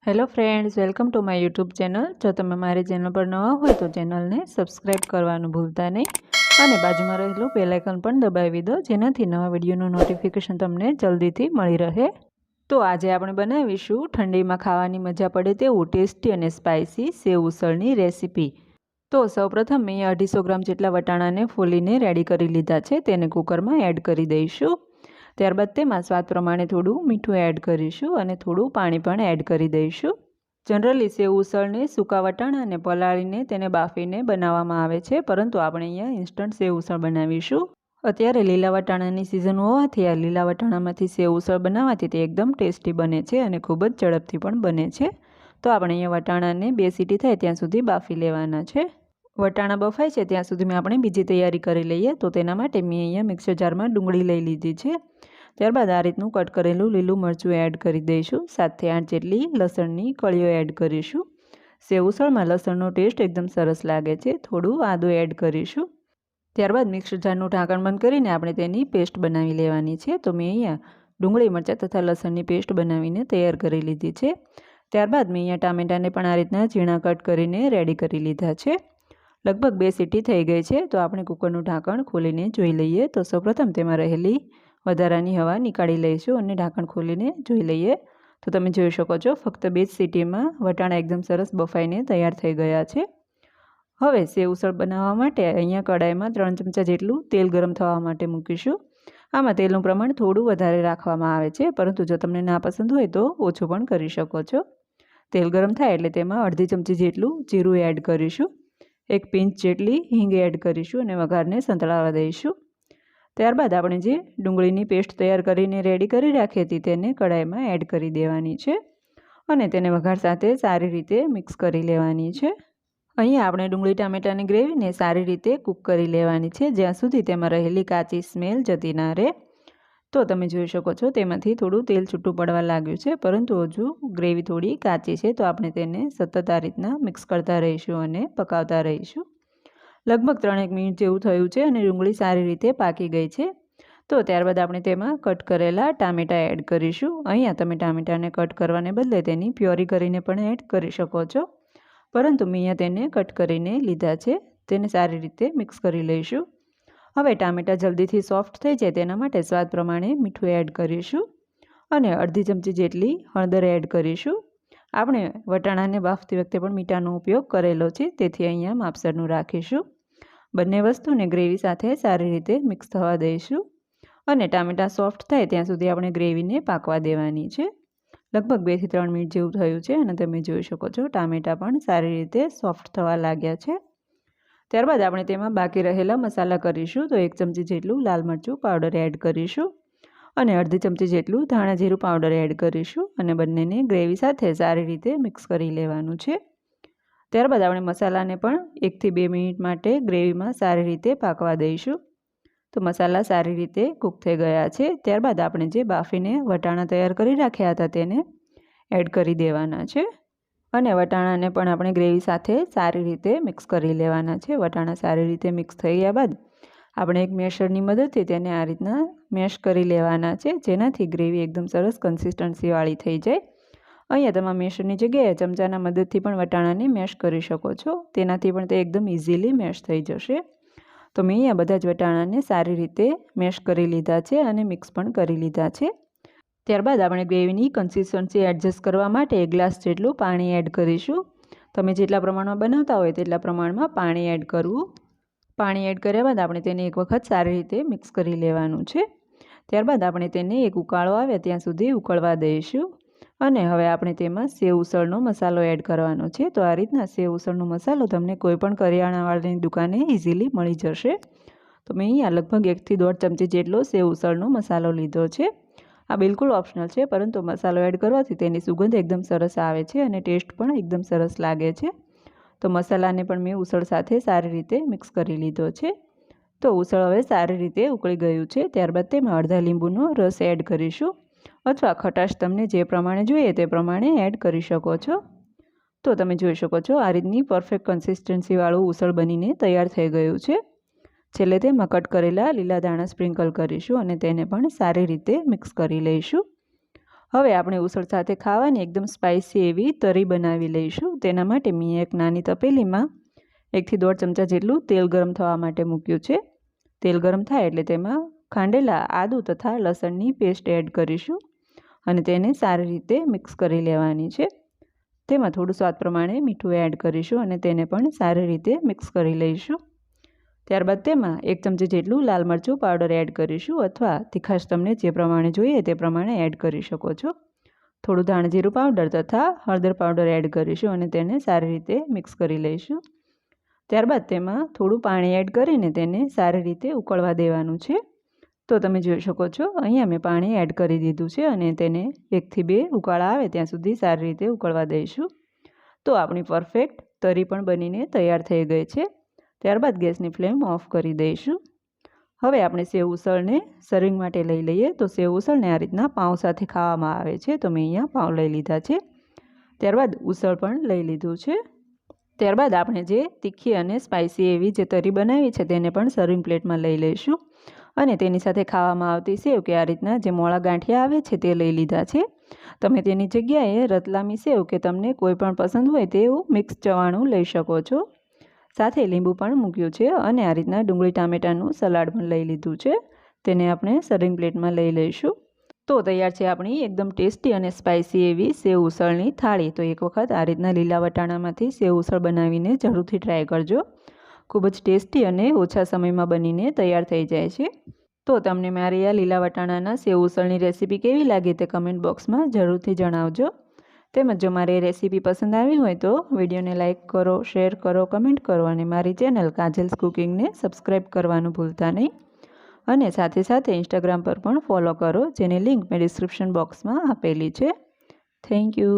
Hello friends, welcome to my YouTube channel. જો તમે મારી ચેનલ પર નવા હોય તો ચેનલને સબસ્ક્રાઈબ કરવાનું ભૂલતા નહીં અને બાજુમાં રહેલું બેલ આઇકન પણ દબાવી દો, જેનાથી નવા વિડીયોનું નોટિફિકેશન તમને જલ્દીથી મળી રહે। તો આજે આપણે બનાવીશું ઠંડીમાં ખાવાની મજા પડે તેવું ટેસ્ટી અને સ્પાઇસી સેવ ઉસળની રેસીપી। તો સૌપ્રથમ મેં 250 ગ્રામ જેટલા વટાણાને ફોલીને રેડી કરી લીધા છે, તેને કુકરમાં એડ કરી દઈશું। ત્યારબાદ તેમાં સ્વાદ પ્રમાણે થોડું મીઠું એડ કરીશું અને થોડું પાણી પણ એડ કરી દઈશું। જનરલી સેવ ઉસળને સૂકા વટાણાને પલાળીને તેને બાફીને બનાવવામાં આવે છે, પરંતુ આપણે અહીંયા ઇન્સ્ટન્ટ સેવ ઉસળ બનાવીશું। અત્યારે લીલા વટાણાની સિઝન હોવાથી આ લીલા વટાણામાંથી સેવ ઉસળ બનાવવાથી તે એકદમ ટેસ્ટી બને છે અને ખૂબ જ ઝડપથી પણ બને છે। તો આપણે અહીંયા વટાણાને 2 સીટી થાય ત્યાં સુધી બાફી લેવાના છે। વટાણા બફાય છે ત્યાં સુધીમાં આપણે બીજી તૈયારી કરી લઈએ। તો તેના માટે મેં અહીંયા મિક્સર જારમાં ડુંગળી લઈ લીધી છે। ત્યારબાદ આ રીતનું કટ કરેલું લીલું મરચું એડ કરી દઈશું। 7 થી 8 જેટલી લસણની કળીઓ એડ કરીશું। સેવ ઉસળમાં લસણનો ટેસ્ટ એકદમ સરસ લાગે છે। થોડું આદું એડ કરીશું। ત્યારબાદ મિક્સર જારનું ઢાંકણ બંધ કરીને આપણે તેની પેસ્ટ બનાવી લેવાની છે। તો મેં અહીંયા ડુંગળી મરચાં તથા લસણની પેસ્ટ બનાવીને તૈયાર કરી લીધી છે। ત્યારબાદ મેં અહીંયા ટામેટાને પણ આ રીતના ઝીણા કટ કરીને રેડી કરી લીધા છે। લગભગ 2 સીટી થઈ ગઈ છે, તો આપણે કુકરનું ઢાંકણ ખોલીને જોઈ લઈએ। તો સૌપ્રથમ તેમાં રહેલી વધારાની હવા નીકાળી લઈશું અને ઢાંકણ ખોલીને જોઈ લઈએ। તો તમે જોઈ શકો છો ફક્ત 2 સીટીમાં વટાણા એકદમ સરસ બફાઈને તૈયાર થઈ ગયા છે। હવે સેવ ઉસળ બનાવવા માટે અહીંયા કડાઈમાં 3 ચમચા જેટલું તેલ ગરમ થવા માટે મૂકીશું। આમાં તેલનું પ્રમાણ થોડું વધારે રાખવામાં આવે છે, પરંતુ જો તમને ના પસંદ હોય તો ઓછું પણ કરી શકો છો। તેલ ગરમ થાય એટલે તેમાં અડધી ચમચી જેટલું જીરું એડ કરીશું। 1 પિંચ જેટલી હિંગ એડ કરીશું અને વઘારને સંતળાવા દઈશું। ત્યારબાદ આપણે જે ડુંગળીની પેસ્ટ તૈયાર કરીને રેડી કરી રાખી હતી તેને કડાઈમાં એડ કરી દેવાની છે અને તેને વઘાર સાથે સારી રીતે મિક્સ કરી લેવાની છે। અહીંયા આપણે ડુંગળી ટામેટાની ગ્રેવીને સારી રીતે કૂક કરી લેવાની છે, જ્યાં સુધી તેમાં રહેલી કાચી સ્મેલ જતી ના રહે। તો તમે જોઈ શકો છો તેમાંથી થોડું તેલ છૂટું પડવા લાગ્યું છે, પરંતુ હજુ ગ્રેવી થોડી કાચી છે, તો આપણે તેને સતત આ રીતના મિક્સ કરતા રહીશું અને પકાવતા રહીશું। લગભગ 3 મિનિટ જેવું થયું છે અને ડુંગળી સારી રીતે પાકી ગઈ છે। તો ત્યારબાદ આપણે તેમાં કટ કરેલા ટામેટાં એડ કરીશું। અહીંયા તમે ટામેટાને કટ કરવાને બદલે તેની પ્યોરી કરીને પણ એડ કરી શકો છો, પરંતુ મેં અહીંયા તેને કટ કરીને લીધા છે। તેને સારી રીતે મિક્સ કરી લઈશું। હવે ટામેટાં જલ્દીથી સોફ્ટ થઈ જાય તેના માટે સ્વાદ પ્રમાણે મીઠું એડ કરીશું અને અડધી ચમચી જેટલી હળદર એડ કરીશું। આપણે વટાણાને બાફતી વખતે પણ મીઠાનો ઉપયોગ કરેલો છે, તેથી અહીંયા માપસરનું રાખીશું। બંને વસ્તુને ગ્રેવી સાથે સારી રીતે મિક્સ થવા દઈશું અને ટામેટાં સોફ્ટ થાય ત્યાં સુધી આપણે ગ્રેવીને પાકવા દેવાની છે। લગભગ 2 થી 3 મિનિટ જેવું થયું છે અને તમે જોઈ શકો છો ટામેટાં પણ સારી રીતે સોફ્ટ થવા લાગ્યા છે। ત્યારબાદ આપણે તેમાં બાકી રહેલા મસાલા કરીશું। તો 1 ચમચી જેટલું લાલ મરચું પાવડર એડ કરીશું અને અડધી ચમચી જેટલું ધાણા જીરું પાવડર એડ કરીશું અને બંનેને ગ્રેવી સાથે સારી રીતે મિક્સ કરી લેવાનું છે। ત્યારબાદ આપણે મસાલાને પણ 1 થી 2 મિનિટ માટે ગ્રેવીમાં સારી રીતે પાકવા દઈશું। તો મસાલા સારી રીતે કૂક થઈ ગયા છે। ત્યારબાદ આપણે જે બાફીને વટાણા તૈયાર કરી રાખ્યા હતા તેને એડ કરી દેવાના છે અને વટાણાને પણ આપણે ગ્રેવી સાથે સારી રીતે મિક્સ કરી લેવાના છે। વટાણા સારી રીતે મિક્સ થઈ ગયા બાદ આપણે એક મેશરની મદદથી તેને આ રીતના મેશ કરી લેવાના છે, જેનાથી ગ્રેવી એકદમ સરસ કન્સિસ્ટન્સીવાળી થઈ જાય। અહીંયા તમે મેશરની જગ્યાએ ચમચાના મદદથી પણ વટાણાને મેશ કરી શકો છો, તેનાથી પણ તે એકદમ ઇઝીલી મેશ થઈ જશે। તો મેં અહીંયા બધા જ વટાણાને સારી રીતે મેશ કરી લીધા છે અને મિક્સ પણ કરી લીધા છે। ત્યારબાદ આપણે ગ્રેવીની કન્સિસ્ટન્સી એડજસ્ટ કરવા માટે 1 ગ્લાસ જેટલું પાણી એડ કરીશું। તમે જેટલા પ્રમાણમાં બનાવતા હોય તેટલા પ્રમાણમાં પાણી એડ કરવું। પાણી એડ કર્યા બાદ આપણે તેને એક વખત સારી રીતે મિક્સ કરી લેવાનું છે। ત્યારબાદ આપણે તેને એક ઉકાળો આવે ત્યાં સુધી ઉકળવા દઈશું અને હવે આપણે તેમાં સેવ ઉસળનો મસાલો એડ કરવાનો છે। તો આ રીતના સેવ ઉસળનો મસાલો તમને કોઈપણ કરિયાણાવાળાની દુકાને ઇઝીલી મળી જશે। તો મેં અહીંયા લગભગ 1 થી 1.5 ચમચી જેટલો સેવ ઉસળનો મસાલો લીધો છે। આ બિલકુલ ઓપ્શનલ છે, પરંતુ મસાલો એડ કરવાથી તેની સુગંધ એકદમ સરસ આવે છે અને ટેસ્ટ પણ એકદમ સરસ લાગે છે। તો મસાલાને પણ મેં ઉસળ સાથે સારી રીતે મિક્સ કરી લીધો છે। તો ઉસળ હવે સારી રીતે ઉકળી ગયું છે। ત્યારબાદ તેમાં અડધા લીંબુનો રસ એડ કરીશું, અથવા ખટાશ તમને જે પ્રમાણે જોઈએ તે પ્રમાણે એડ કરી શકો છો। તો તમે જોઈ શકો છો આ રીતની પરફેક્ટ કન્સિસ્ટન્સીવાળું ઉસળ બનીને તૈયાર થઈ ગયું છે। છેલ્લે તેમાં કટ કરેલા લીલા ધાણા સ્પ્રિંકલ કરીશું અને તેને પણ સારી રીતે મિક્સ કરી લઈશું। હવે આપણે ઉસળ સાથે ખાવાની એકદમ સ્પાઇસી એવી તરી બનાવી લઈશું. તેના માટે મેં એક નાની તપેલીમાં 1 થી 1.5 ચમચા જેટલું તેલ ગરમ થવા માટે મૂક્યું છે. તેલ ગરમ થાય એટલે તેમાં ખાંડેલા આદુ તથા લસણની પેસ્ટ એડ કરીશું અને તેને સારી રીતે મિક્સ કરી લેવાની છે. તેમાં થોડું સ્વાદ પ્રમાણે મીઠું એડ કરીશું અને તેને પણ સારી રીતે મિક્સ કરી લઈશું. ત્યારબાદ તેમાં 1 ચમચી જેટલું લાલ મરચું પાવડર એડ કરીશું અથવા તીખાશ તમને જે પ્રમાણે જોઈએ તે પ્રમાણે એડ કરી શકો છો. થોડું ધાણજીરું પાવડર તથા હળદર પાવડર એડ કરીશું અને તેને સારી રીતે મિક્સ કરી લઈશું. ત્યારબાદ તેમાં થોડું પાણી એડ કરીને તેને સારી રીતે ઉકળવા દેવાનું છે. તો તમે જોઈ શકો છો અહીંયા મેં પાણી એડ કરી દીધું છે અને તેને 1 થી 2 ઉકાળા આવે ત્યાં સુધી સારી રીતે ઉકળવા દઈશું. તો આપણી પરફેક્ટ તરી પણ બનીને તૈયાર થઈ ગઈ છે. ત્યારબાદ ગેસની ફ્લેમ ઓફ કરી દઈશું. હવે આપણે સેવ ઉસળને સર્વિંગ માટે લઈ લઈએ. તો સેવ ઉસળને આ રીતના પાઉં સાથે ખાવામાં આવે છે. તો મેં અહીંયા પાઉં લઈ લીધા છે. ત્યારબાદ ઉસળ પણ લઈ લીધું છે. ત્યારબાદ આપણે જે તીખી અને સ્પાઇસી એવી જે તરી બનાવી છે તેને પણ સર્વિંગ પ્લેટમાં લઈ લઈશું અને તેની સાથે ખાવામાં આવતી સેવ કે આ રીતના જે મોળા ગાંઠિયા આવે છે તે લઈ લીધા છે. તમે તેની જગ્યાએ રતલામી સેવ કે તમને કોઈ પણ પસંદ હોય તેવું મિક્સ ચવાણું લઈ શકો છો. સાથે લીંબુ પણ મૂક્યું છે અને આ રીતના ડુંગળી ટામેટાનું સલાડ પણ લઈ લીધું છે. તેને આપણે સર્વિંગ પ્લેટમાં લઈ લઈશું. તો તૈયાર છે આપણી એકદમ ટેસ્ટી અને સ્પાઇસી એવી સેવ ઉસળની થાળી. તો એક વખત આ રીતના લીલા વટાણામાંથી સેવ ઉસળ બનાવીને જરૂરથી ટ્રાય કરજો. ખૂબ જ ટેસ્ટી અને ઓછા સમયમાં બનીને તૈયાર થઈ જાય છે. તો તમને મારી આ લીલા વટાણાના સેવ ઉસળની રેસીપી કેવી લાગી તે કમેન્ટ બોક્સમાં જરૂરથી જણાવજો. તેમજ જો મારી રેસીપી પસંદ આવી હોય તો વિડીયોને લાઇક કરો, શેર કરો, કમેન્ટ કરો અને મારી ચેનલ કાજલ્સ કુકિંગને સબસ્ક્રાઈબ કરવાનું ભૂલતા નહીં. અને સાથે સાથે ઇન્સ્ટાગ્રામ પર પણ ફોલો કરો જેની લિંક મેં ડિસ્ક્રિપ્શન બોક્સમાં આપેલી છે. Thank you.